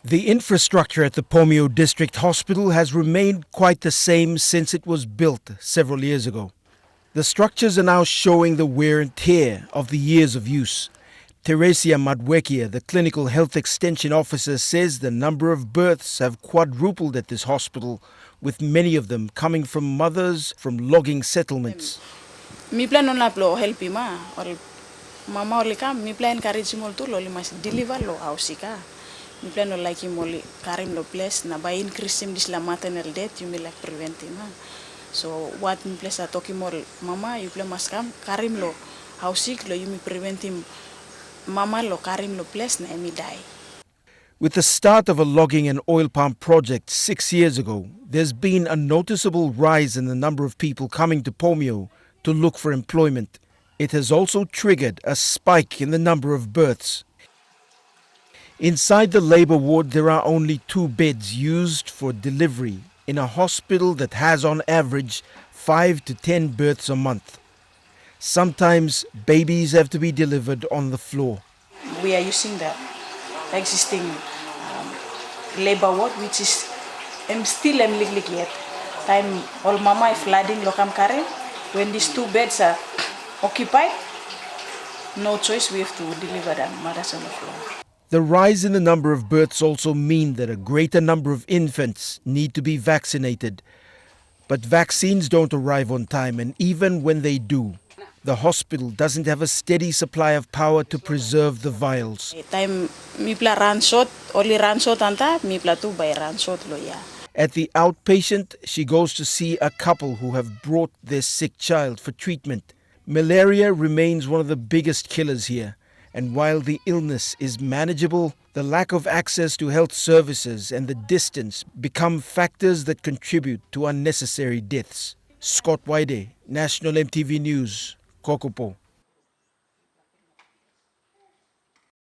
The infrastructure at the Pomio District Hospital has remained quite the same since it was built several years ago. The structures are now showing the wear and tear of the years of use. Teresia Madwekia, the clinical health extension officer, says the number of births have quadrupled at this hospital, with many of them coming from mothers from logging settlements. Mi plan non la plo helpi ma or mama or lika mi plan encourage mol tu lo mas deliver lo ausika. Mi plan no like mol karim lo place na by increasing this la maternal death you may like preventing ma. So what mi place a talking more mama you plan mas kam karim lo ausik lo you me preventing mama lo karim lo place na emi die. With the start of a logging and oil palm project 6 years ago, there's been a noticeable rise in the number of people coming to Pomio to look for employment. It has also triggered a spike in the number of births. Inside the labor ward, there are only 2 beds used for delivery in a hospital that has on average 5 to 10 births a month. Sometimes babies have to be delivered on the floor. We are using the existing labor ward, which is still yet. Time all mama is flooding lokam kare. When these 2 beds are occupied, no choice, we have to deliver them mothers on the floor. The rise in the number of births also mean that a greater number of infants need to be vaccinated. But vaccines don't arrive on time, and even when they do, the hospital doesn't have a steady supply of power to preserve the vials. Time mipla run short, only run short anta, mipla tu by run short loya. At the outpatient, she goes to see a couple who have brought their sick child for treatment. Malaria remains one of the biggest killers here, and while the illness is manageable, the lack of access to health services and the distance become factors that contribute to unnecessary deaths. Scott Waide, National EMTV News, Kokopo.